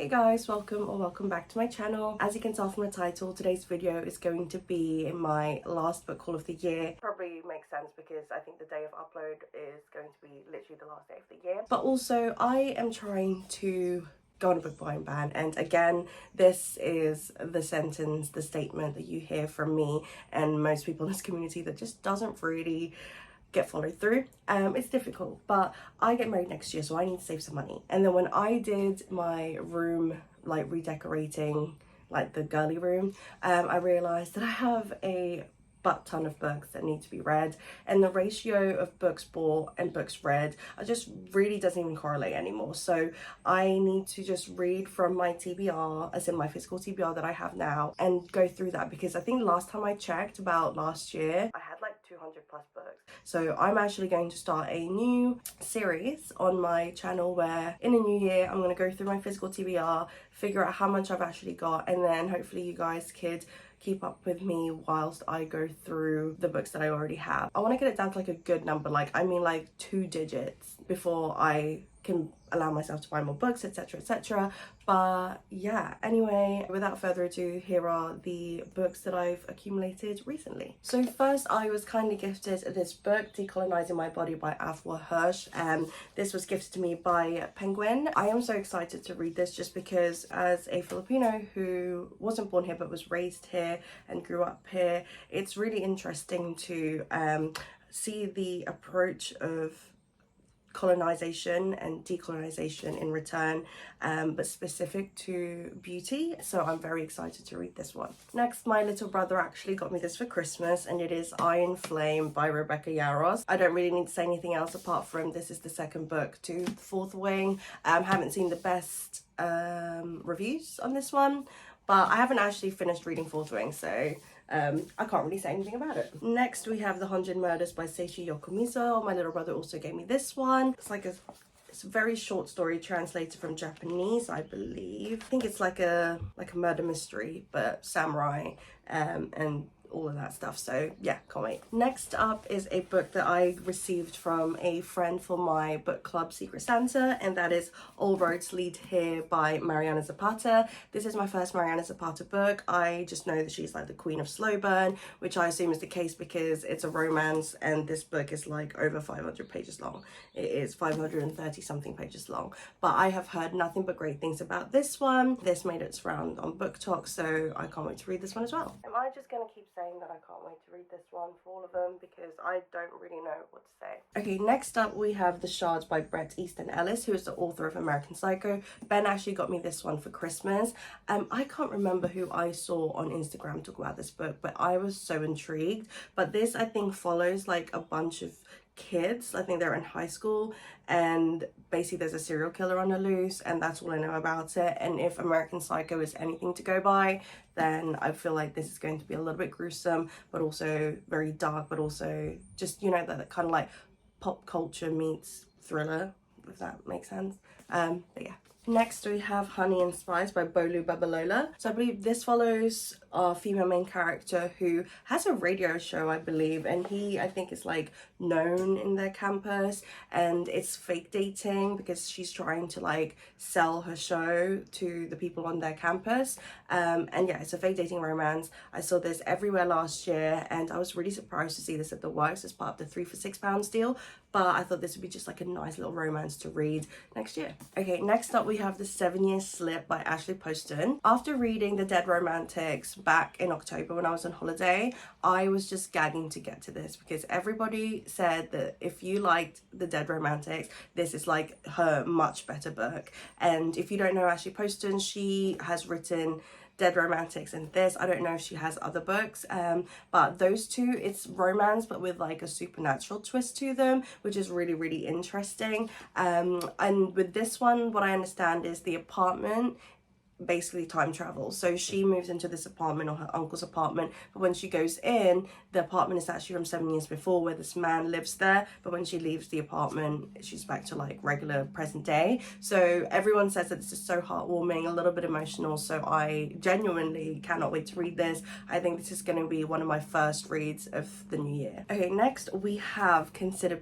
Hey guys, welcome back to my channel. As you can tell from the title, today's video is going to be my last book haul of the year. Probably makes sense because I think the day of upload is going to be literally the last day of the year. But also I am trying to go on a book buying ban, and again, this is the statement that you hear from me and most people in this community that just doesn't really get followed through. It's difficult, but I get married next year, so I need to save some money. And then when I did my room, like redecorating, like the girly room, I realized that I have a ton of books that need to be read, and the ratio of books bought and books read just really doesn't even correlate anymore. So I need to just read from my TBR, as in my physical TBR that I have now, and go through that, because I think last time I checked, about last year, I had like 200 plus books. So I'm actually going to start a new series on my channel where in a new year I'm going to go through my physical TBR, figure out how much I've actually got, and then hopefully you guys could keep up with me whilst I go through the books that I already have. I want to get it down to like a good number, like 2 digits, before I can allow myself to buy more books, etc, etc. But yeah, anyway, without further ado, here are the books that I've accumulated recently. So first, I was kindly gifted this book, Decolonizing My Body by Afua Hirsch. This was gifted to me by Penguin. I am so excited to read this just because, as a Filipino who wasn't born here but was raised here and grew up here, it's really interesting to see the approach of colonization and decolonization in return, but specific to beauty. So I'm very excited to read this one. Next, my little brother actually got me this for Christmas, and it is Iron Flame by Rebecca Yarros. I don't really need to say anything else apart from this is the second book to Fourth Wing. Haven't seen the best reviews on this one, but I haven't actually finished reading Fourth Wing, so I can't really say anything about it. Next, we have The 100 Murders by Seishi Yokomizo. My little brother also gave me this one. It's a very short story translated from Japanese, I believe. I think it's like a murder mystery, but samurai, and all of that stuff. So yeah, can't wait. Next up is a book that I received from a friend for my book club Secret Santa, and that is All Roads Lead Here by Mariana Zapata. This is my first Mariana Zapata book. I just know that she's like the queen of slow burn, which I assume is the case because it's a romance, and this book is like over 500 pages long. It is 530 something pages long, but I have heard nothing but great things about this one. This made its round on BookTok, so I can't wait to read this one as well. Am I just gonna keep saying that I can't wait to read this one for all of them, because I don't really know what to say. Okay, next up we have The Shards by Bret Easton Ellis, who is the author of American Psycho. Ben actually got me this one for Christmas. I can't remember who I saw on Instagram talk about this book, but I was so intrigued. But this, I think, follows like a bunch of kids. I think they're in high school, and basically there's a serial killer on the loose, and that's all I know about it. And if American Psycho is anything to go by, then I feel like this is going to be a little bit gruesome, but also very dark, but also just, you know, that kind of like pop culture meets thriller, if that makes sense. But yeah. Next, we have Honey and Spies by Bolu Babalola. So I believe this follows our female main character who has a radio show, I believe, and he, I think, is like known in their campus, and it's fake dating because she's trying to like sell her show to the people on their campus. And yeah, it's a fake dating romance. I saw this everywhere last year, and I was really surprised to see this at the Works as part of the 3 for £6 deal, but I thought this would be just like a nice little romance to read next year. Okay, next up we have The 7-Year Slip by Ashley Poston. After reading The Dead Romantics back in October when I was on holiday, I was just gagging to get to this because everybody said that if you liked The Dead Romantics, this is like her much better book. And if you don't know Ashley Poston, she has written Dead Romantics and this. I don't know if she has other books, but those two, it's romance but with like a supernatural twist to them, which is really, really interesting. And with this one, what I understand is the apartment basically time travel. So she moves into this apartment, or her uncle's apartment, but when she goes in, the apartment is actually from 7 years before where this man lives there, but when she leaves the apartment, she's back to like regular present day. So everyone says that this is so heartwarming, a little bit emotional, so I genuinely cannot wait to read this. I think this is going to be one of my first reads of the new year. Okay, next we have Consider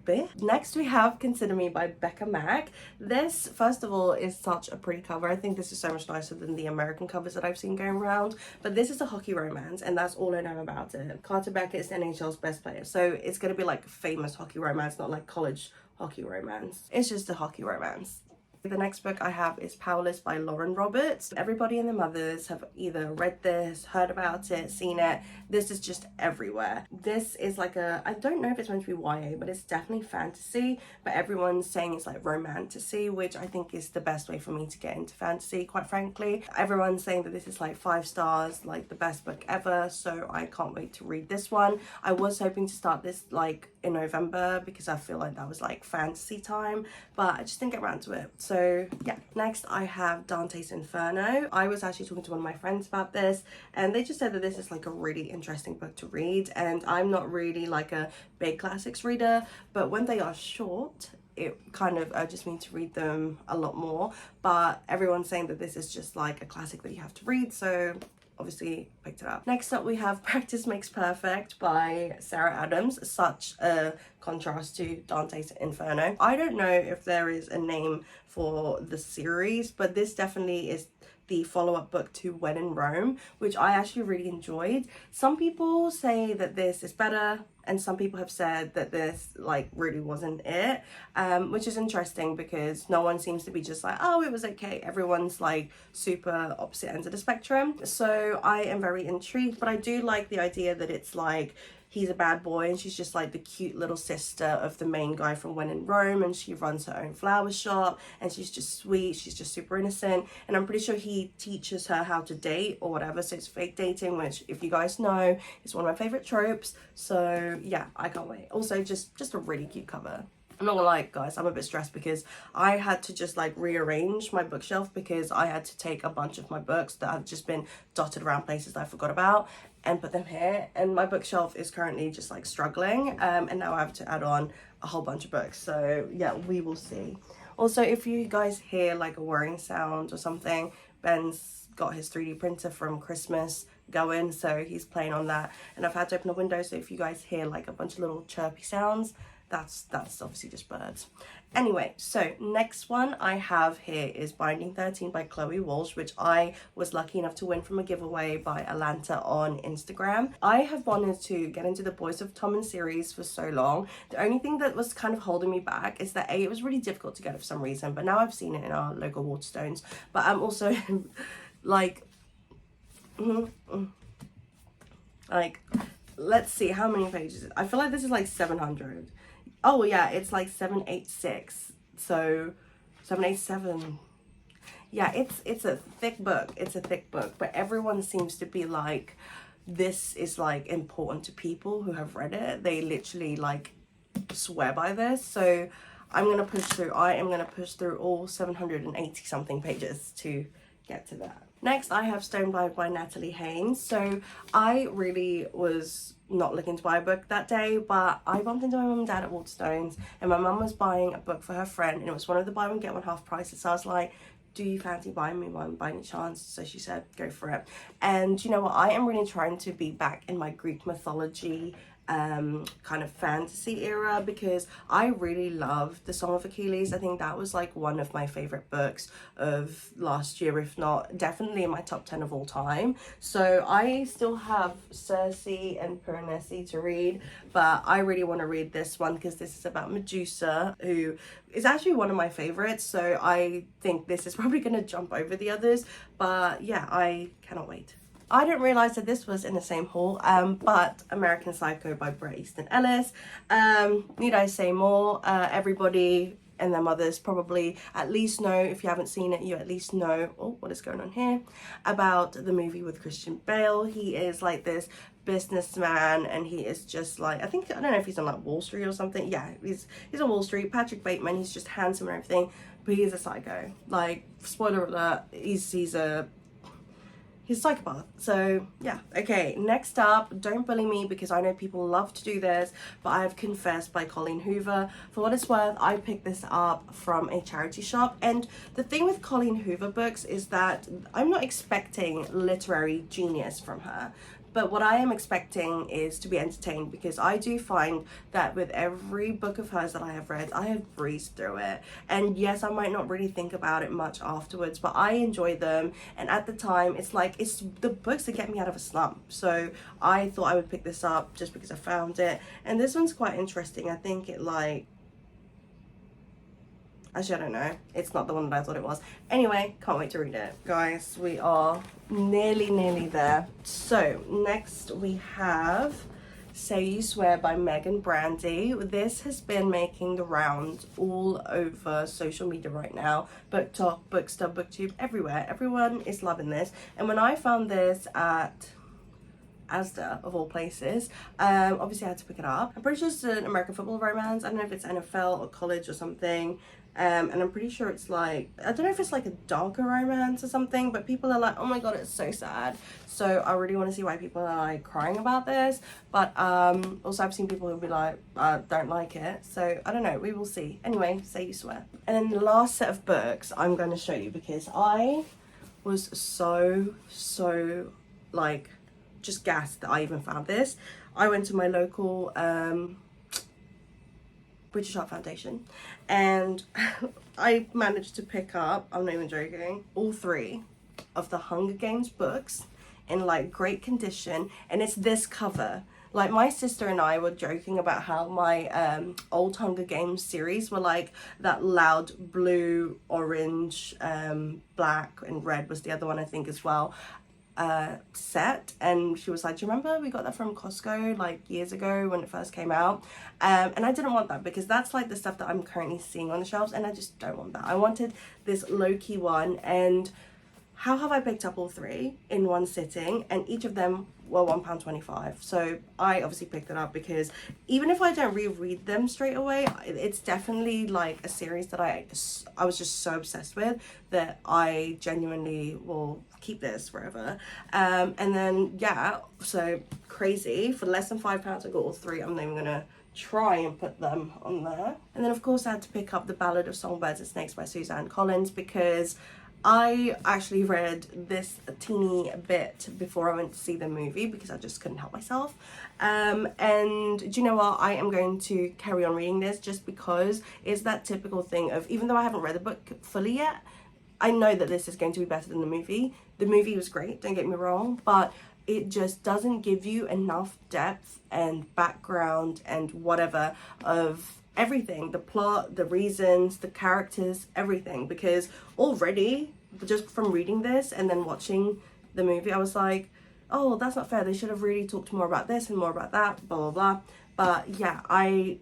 bit. Next we have Consider Me by Becca Mack. This, first of all, is such a pretty cover. I think this is so much nicer than the American covers that I've seen going around. But this is a hockey romance, and that's all I know about it. Carter Beckett is NHL's best player, so it's gonna be like famous hockey romance, not like college hockey romance. It's just a hockey romance. The next book I have is Powerless by Lauren Roberts. Everybody and their mothers have either read this, heard about it, seen it. This is just everywhere. This is like a, I don't know if it's meant to be YA, but it's definitely fantasy, but everyone's saying it's like romantasy, which I think is the best way for me to get into fantasy, quite frankly. Everyone's saying that this is like 5 stars, like the best book ever, so I can't wait to read this one. I was hoping to start this like in November because I feel like that was like fantasy time, but I just didn't get around to it. So yeah, next I have Dante's Inferno. I was actually talking to one of my friends about this, and they just said that this is like a really interesting book to read, and I'm not really like a big classics reader, but when they are short, it kind of urges me to read them a lot more. But everyone's saying that this is just like a classic that you have to read, so obviously picked it up. Next up we have Practice Makes Perfect by Sarah Adams. Such a contrast to Dante's Inferno. I don't know if there is a name for the series, but this definitely is the follow-up book to When in Rome, which I actually really enjoyed. Some people say that this is better, and some people have said that this like really wasn't it, which is interesting because no one seems to be just like, oh, it was okay. Everyone's like super opposite ends of the spectrum. So I am very intrigued, but I do like the idea that it's like he's a bad boy and she's just like the cute little sister of the main guy from When in Rome, and she runs her own flower shop, and she's just sweet, she's just super innocent, and I'm pretty sure he teaches her how to date or whatever, so it's fake dating, which if you guys know is one of my favorite tropes. So yeah, I can't wait. Also just a really cute cover. I'm not gonna lie guys, I'm a bit stressed because I had to just like rearrange my bookshelf because I had to take a bunch of my books that have just been dotted around places that I forgot about and put them here, and my bookshelf is currently just like struggling, and now I have to add on a whole bunch of books, so yeah, we will see. Also, if you guys hear like a whirring sound or something, Ben's got his 3D printer from Christmas going, so he's playing on that, and I've had to open a window, so if you guys hear like a bunch of little chirpy sounds, that's obviously just birds. Anyway, so next one I have here is Binding 13 by Chloe Walsh, which I was lucky enough to win from a giveaway by Alanta on Instagram. I have wanted to get into the Boys of Tommen series for so long. The only thing that was kind of holding me back is that it was really difficult to get for some reason, but now I've seen it in our local Waterstones. But I'm also like like, let's see how many pages. I feel like this is like 700. Oh yeah, it's like 786. So 787. Yeah, it's a thick book. It's a thick book, but everyone seems to be like, this is like important to people who have read it. They literally like swear by this. So I'm gonna push through. I am gonna push through all 780 something pages to get to that. Next, I have Stoneblind by Natalie Haynes. So I really was not looking to buy a book that day, but I bumped into my mum and dad at Waterstones, and my mum was buying a book for her friend, and it was one of the buy one get one half prices. So I was like, do you fancy buying me one by any chance? So she said, go for it. And you know what? I am really trying to be back in my Greek mythology kind of fantasy era, because I really loved The Song of Achilles. I think that was like one of my favorite books of last year, if not definitely in my top 10 of all time. So I still have Circe and Piranesi to read, but I really want to read this one because this is about Medusa, who is actually one of my favorites. So I think this is probably going to jump over the others, but yeah, I cannot wait. I didn't realise that this was in the same haul, but American Psycho by Bret Easton Ellis. Need I say more? Everybody and their mothers probably at least know, if you haven't seen it, you at least know, oh, what is going on here, about the movie with Christian Bale. He is like this businessman, and he is just like, I don't know if he's on like Wall Street or something. Yeah, he's on Wall Street. Patrick Bateman, he's just handsome and everything, but he's a psycho. Like, spoiler alert, he's a psychopath. So yeah. Okay, next up, Don't Bully Me, because I know people love to do this, but I have Confessed by Colleen Hoover. For what it's worth, I picked this up from a charity shop, and the thing with Colleen Hoover books is that I'm not expecting literary genius from her, but what I am expecting is to be entertained, because I do find that with every book of hers that I have read, I have breezed through it. And yes, I might not really think about it much afterwards, but I enjoy them, and at the time it's like, it's the books that get me out of a slump. So I thought I would pick this up just because I found it. And this one's quite interesting. I think it like, actually I don't know, it's not the one that I thought it was. Anyway, can't wait to read it. Guys, we are nearly there. So next we have Say You Swear by Meg and Brandy. This has been making the rounds all over social media right now. BookTok, Bookstore, BookTube, everywhere. Everyone is loving this. And when I found this at Asda, of all places, obviously I had to pick it up. I'm pretty sure it's an American football romance. I don't know if it's NFL or college or something. And I'm pretty sure it's like, I don't know if it's like a darker romance or something, but people are like, oh my god, it's so sad. So I really want to see why people are like crying about this. But also I've seen people who'll be like, don't like it. So I don't know, we will see. Anyway, Say You Swear. And then the last set of books I'm going to show you, because I was so like just gassed that I even found this. I went to my local British Art Foundation, and I managed to pick up, I'm not even joking, all 3 of the Hunger Games books in like great condition. And it's this cover. Like, my sister and I were joking about how my old Hunger Games series were like that loud blue, orange, black and red was the other one I think as well, set. And she was like, do you remember we got that from Costco like years ago when it first came out? And I didn't want that, because that's like the stuff that I'm currently seeing on the shelves, and I just don't want that. I wanted this low-key one. And how have I picked up all 3 in one sitting? And each of them were £1.25. So I obviously picked it up because even if I don't reread them straight away, it's definitely like a series that I was just so obsessed with that I genuinely will keep this forever. And then yeah, so crazy, for less than £5 I got all 3. I'm not even gonna try and put them on there. And then of course I had to pick up The Ballad of Songbirds and Snakes by Suzanne Collins, because I actually read this a teeny bit before I went to see the movie, because I just couldn't help myself. And do you know what? I am going to carry on reading this, just because it's that typical thing of, even though I haven't read the book fully yet, I know that this is going to be better than the movie. The movie was great, don't get me wrong, but it just doesn't give you enough depth and background and whatever of everything, the plot, the reasons, the characters, everything. Because already, just from reading this and then watching the movie, I was like, oh, that's not fair, they should have really talked more about this and more about that, blah blah blah. But yeah, I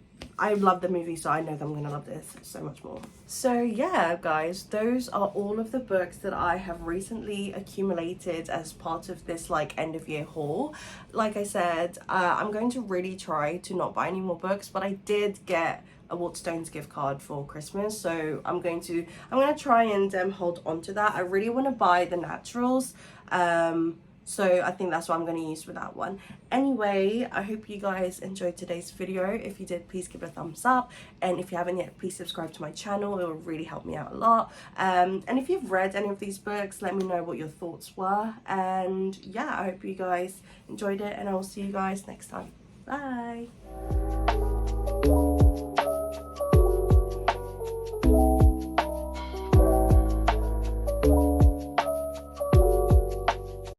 love the movie, so I know that I'm gonna love this so much more. So yeah guys, those are all of the books that I have recently accumulated as part of this like end of year haul. Like I said, I'm going to really try to not buy any more books, but I did get a Waterstones gift card for Christmas, so I'm gonna try and hold on to that. I really want to buy the naturals, so I think that's what I'm going to use for that one. Anyway, I hope you guys enjoyed today's video. If you did, please give it a thumbs up, and if you haven't yet, please subscribe to my channel. It will really help me out a lot. And if you've read any of these books, let me know what your thoughts were. And yeah, I hope you guys enjoyed it, and I will see you guys next time. Bye.